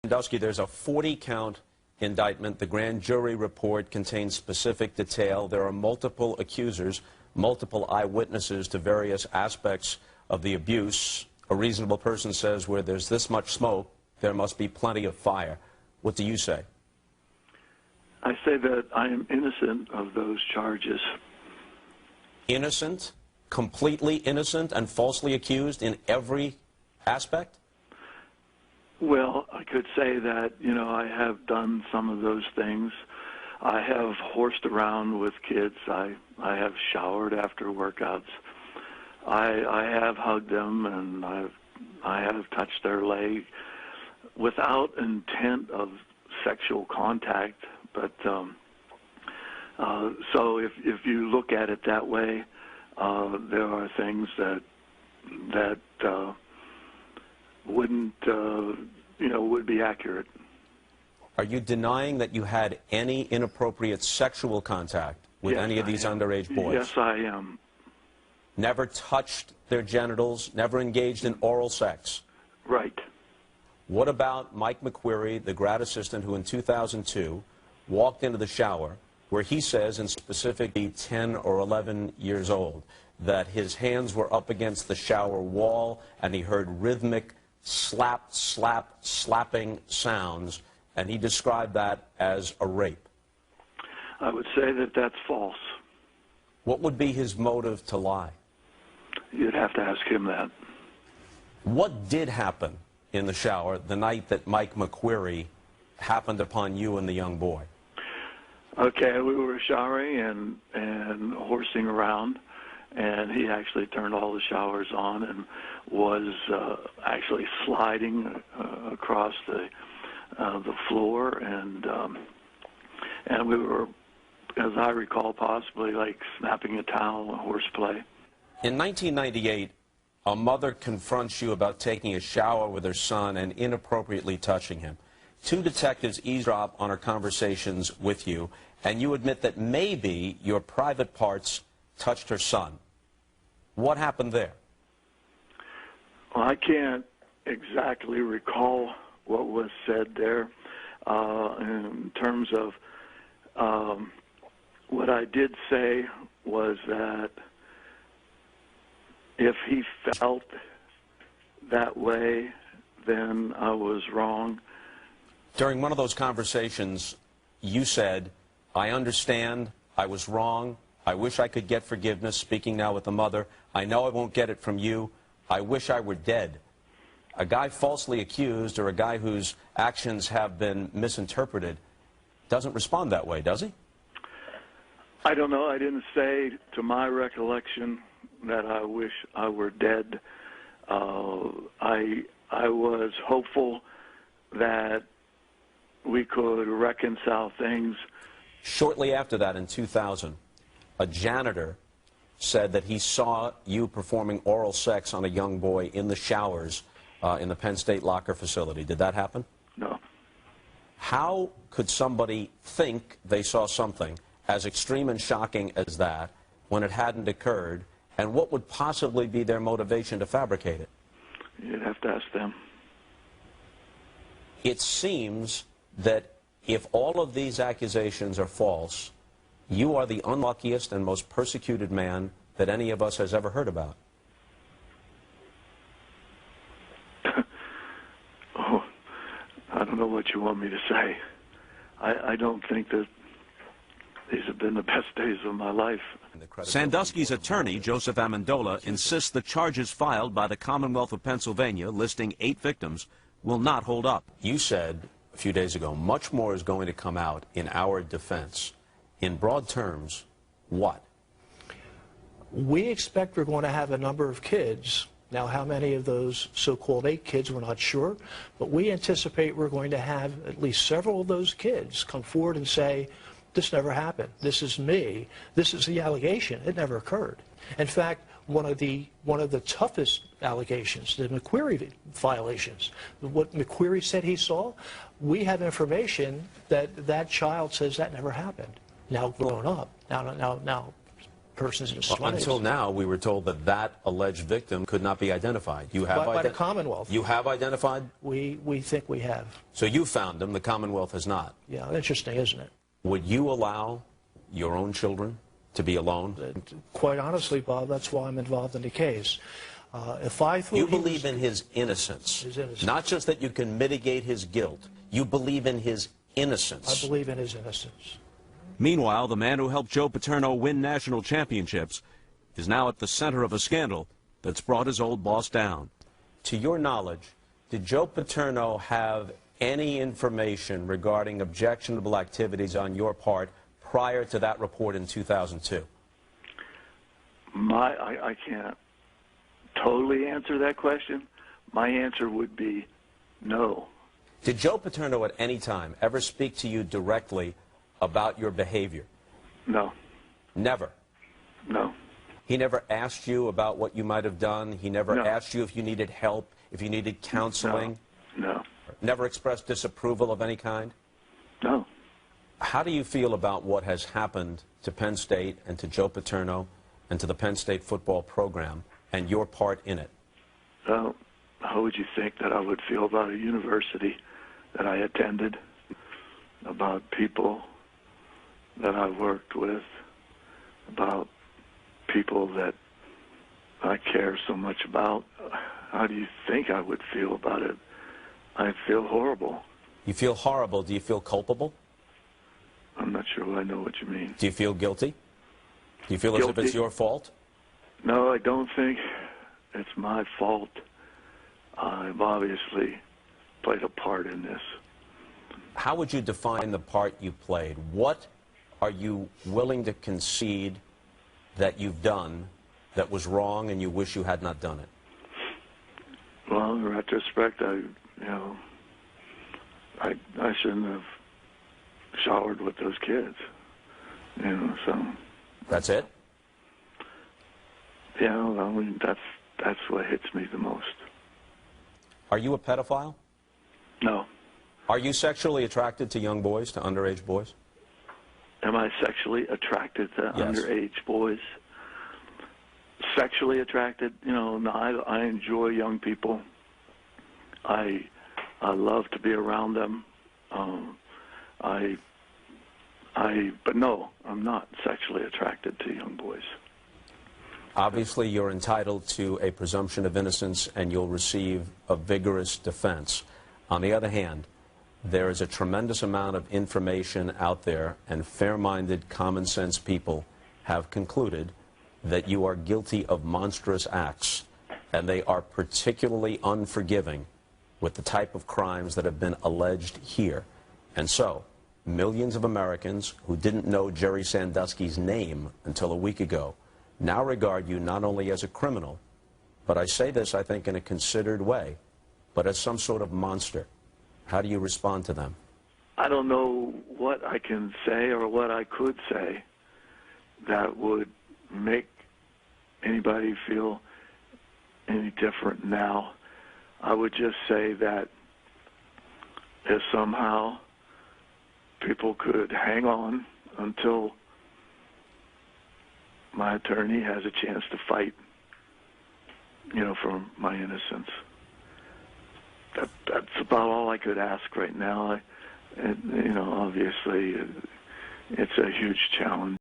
Sandusky, there's a 40-count indictment. The grand jury report contains specific detail. There are multiple accusers, multiple eyewitnesses to various aspects of the abuse. A reasonable person says where there's this much smoke, there must be plenty of fire. What do you say? I say that I am innocent of those charges. Innocent? Completely innocent and falsely accused in every aspect? Well, I could say that, I have done some of those things. I have horsed around with kids. I have showered after workouts. I have hugged them, and I have touched their leg without intent of sexual contact. But so if you look at it that way, there are things that wouldn't, would be accurate. Are you denying that you had any inappropriate sexual contact with any of these underage boys? Yes, I am. Never touched their genitals, never engaged in oral sex? Right. What about Mike McQuarrie, the grad assistant who in 2002 walked into the shower where he says, in specifically 10 or 11 years old, that his hands were up against the shower wall and he heard rhythmic slap, slap, slapping sounds, and he described that as a rape? I would say that that's false. What would be his motive to lie? You'd have to ask him that. What did happen in the shower the night that Mike McQuarrie happened upon you and the young boy? Okay, we were showering and horsing around, and he actually turned all the showers on and was actually sliding across the floor, and we were, as I recall, possibly like snapping a towel and horseplay. In 1998, a mother confronts you about taking a shower with her son and inappropriately touching him. Two detectives eavesdrop on her conversations with you, and you admit that maybe your private parts touched her son. What happened there? Well, I can't exactly recall what was said there in terms of what I did say was that if he felt that way, then I was wrong. During one of those conversations, you said, I understand, I was wrong, I wish I could get forgiveness, speaking now with the mother. I know I won't get it from you. I wish I were dead. A guy falsely accused or a guy whose actions have been misinterpreted doesn't respond that way, does he? I don't know. I didn't say, to my recollection, that I wish I were dead. I was hopeful that we could reconcile things. Shortly after that, in 2000, a janitor said that he saw you performing oral sex on a young boy in the showers in the Penn State locker facility. Did that happen? No. How could somebody think they saw something as extreme and shocking as that when it hadn't occurred, and what would possibly be their motivation to fabricate it? You'd have to ask them. It seems that if all of these accusations are false, you are the unluckiest and most persecuted man that any of us has ever heard about. Oh, I don't know what you want me to say. I don't think that these have been the best days of my life. Sandusky's attorney, Joseph Amendola, insists the charges filed by the Commonwealth of Pennsylvania, listing 8 victims, will not hold up. You said a few days ago, much more is going to come out in our defense. In broad terms, what? We expect we're going to have a number of kids. Now, how many of those so-called 8 kids, we're not sure, but we anticipate we're going to have at least several of those kids come forward and say, this never happened. This is me. This is the allegation. It never occurred. In fact, one of the toughest allegations, the McQuarrie violations, what McQuarrie said he saw, we have information that that child says that never happened. Now grown up, now person's in his Well, 20s. until now, we were told that that alleged victim could not be identified. You have by the Commonwealth. You have identified? We think we have. So you found him, the Commonwealth has not. Yeah, interesting, isn't it? Would you allow your own children to be alone? Quite honestly, Bob, that's why I'm involved in the case. If I thought you believe in his innocence. His innocence. Not just that you can mitigate his guilt. You believe in his innocence. I believe in his innocence. Meanwhile, the man who helped Joe Paterno win national championships is now at the center of a scandal that's brought his old boss down. To your knowledge, did Joe Paterno have any information regarding objectionable activities on your part prior to that report in 2002? I can't totally answer that question. My answer would be no. Did Joe Paterno at any time ever speak to you directly about your behavior? No. Never? No. He never asked you about what you might have done? He never asked you if you needed help, if you needed counseling? No. Never expressed disapproval of any kind? No. How do you feel about what has happened to Penn State and to Joe Paterno and to the Penn State football program and your part in it? Well, how would you think that I would feel about a university that I attended, about people that I worked with, about people that I care so much about? How do you think I would feel about it? I feel horrible. You feel horrible. Do you feel culpable? I'm not sure I know what you mean. Do you feel guilty? Do you feel as if it's your fault? No, I don't think it's my fault. I've obviously played a part in this. How would you define the part you played? What are you willing to concede that you've done that was wrong and you wish you had not done it? Well, in retrospect, I shouldn't have showered with those kids. So. That's it? Yeah, I mean, that's what hits me the most. Are you a pedophile? No. Are you sexually attracted to young boys, to underage boys? Am I sexually attracted to Yes. underage boys? Sexually attracted? No, I enjoy young people. I love to be around them. But no, I'm not sexually attracted to young boys. Obviously, you're entitled to a presumption of innocence, and you'll receive a vigorous defense. On the other hand, there is a tremendous amount of information out there, and fair-minded, common-sense people have concluded that you are guilty of monstrous acts, and they are particularly unforgiving with the type of crimes that have been alleged here. And so, millions of Americans who didn't know Jerry Sandusky's name until a week ago now regard you not only as a criminal, but I say this, I think, in a considered way, but as some sort of monster. How do you respond to them? I don't know what I can say or what I could say that would make anybody feel any different now. I would just say that if somehow people could hang on until my attorney has a chance to fight, for my innocence. That's about all I could ask right now. Obviously, it's a huge challenge.